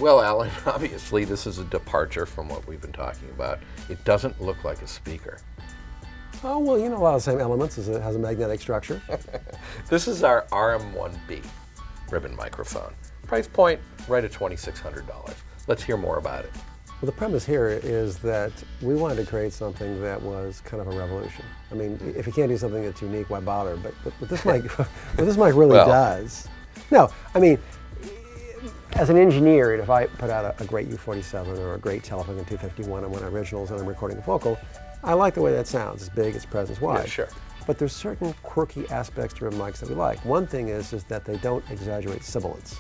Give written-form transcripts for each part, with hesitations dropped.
Well, Alan, obviously this is a departure from what we've been talking about. It doesn't look like a speaker. Oh, well, you know, a lot of the same elements. It has a magnetic structure. This is our RM1-B ribbon microphone. Price point right at $2,600. Let's hear more about it. Well, the premise here is that we wanted to create something that was kind of a revolution. I mean, if you can't do something that's unique, why bother? But this mic, what this mic really does. No, I mean, as an engineer, if I put out a great U47 or a great Telefunken 251 on one of my originals and I'm recording a vocal, I like the way that sounds. It's big, it's presence wide. Yeah, sure. But there's certain quirky aspects to ribbon mics that we like. One thing is that they don't exaggerate sibilance.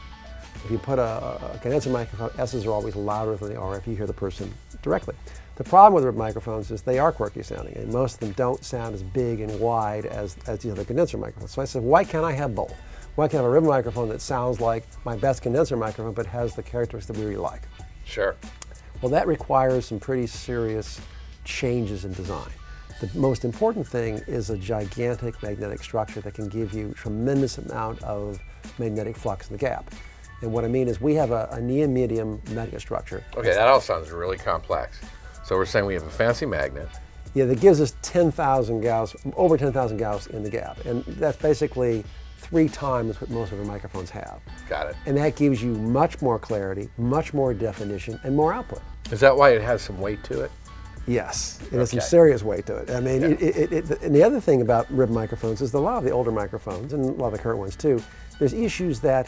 If you put a condenser microphone, S's are always louder than they are if you hear the person directly. The problem with ribbon microphones is they are quirky sounding, and most of them don't sound as big and wide as the other condenser microphones. So I said, why can't I have both? Why can't I have a ribbon microphone that sounds like my best condenser microphone but has the characteristics that we really like? Sure. Well, that requires some pretty serious changes in design. The most important thing is a gigantic magnetic structure that can give you a tremendous amount of magnetic flux in the gap. And what I mean is we have a near-medium magnet structure. Okay, that all sounds really complex. So we're saying we have a fancy magnet. Yeah, that gives us 10,000 Gauss, over 10,000 Gauss in the gap. And that's basically 3 times what most of our microphones have. Got it. And that gives you much more clarity, much more definition, and more output. Is that why it has some weight to it? Yes, it has some serious weight to it. I mean, and the other thing about ribbon microphones is that a lot of the older microphones, and a lot of the current ones too, there's issues that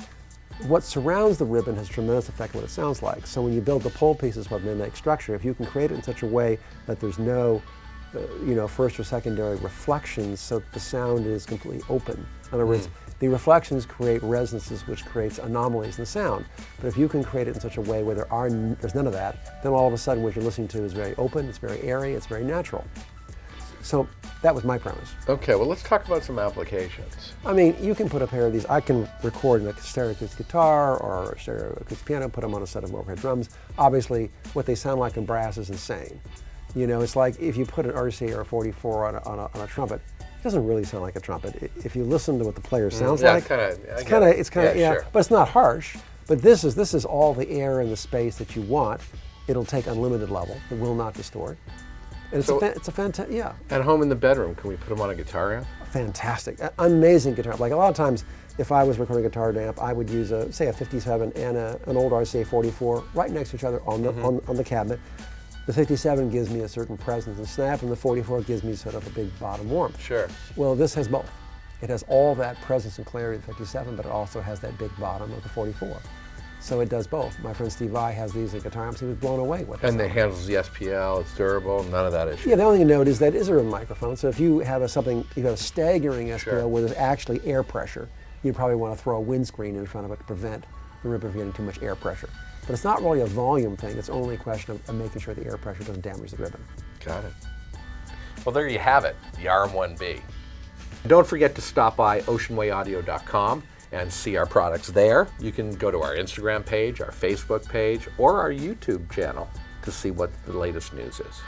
what surrounds the ribbon has a tremendous effect on what it sounds like. So when you build the pole pieces with magnetic structure, if you can create it in such a way that there's no first or secondary reflections, so that the sound is completely open. In other words, the reflections create resonances, which creates anomalies in the sound. But if you can create it in such a way where there's none of that, then all of a sudden what you're listening to is very open, it's very airy, it's very natural. So that was my premise. Okay, well, let's talk about some applications. I mean, you can put a pair of these. I can record in a stereo acoustic guitar or a stereo acoustic piano, put them on a set of overhead drums. Obviously, what they sound like in brass is insane. You know, it's like if you put an RCA or a 44 on a trumpet, it doesn't really sound like a trumpet. If you listen to what the player sounds like, it's kind of, sure. But it's not harsh. But this is all the air and the space that you want. It'll take unlimited level. It will not distort. And it's a fantastic, At home in the bedroom, can we put them on a guitar amp? Fantastic, amazing guitar. Like a lot of times, if I was recording a guitar amp, I would use say a 57 and an old RCA 44 right next to each other on the cabinet. The 57 gives me a certain presence and snap, and the 44 gives me sort of a big bottom warmth. Sure. Well, this has both. It has all that presence and clarity of the 57, but it also has that big bottom of the 44. So it does both. My friend Steve Vai has these at guitar amps. He was blown away with it. And it handles the SPL, it's durable, none of that issue. Yeah, the only thing to note is that it is a ribbon microphone. So if you have a staggering SPL Sure. where there's actually air pressure, you probably want to throw a windscreen in front of it to prevent the ribbon from getting too much air pressure. But it's not really a volume thing. It's only a question of making sure the air pressure doesn't damage the ribbon. Got it. Well, there you have it, the RM1-B. Don't forget to stop by oceanwayaudio.com and see our products there. You can go to our Instagram page, our Facebook page, or our YouTube channel to see what the latest news is.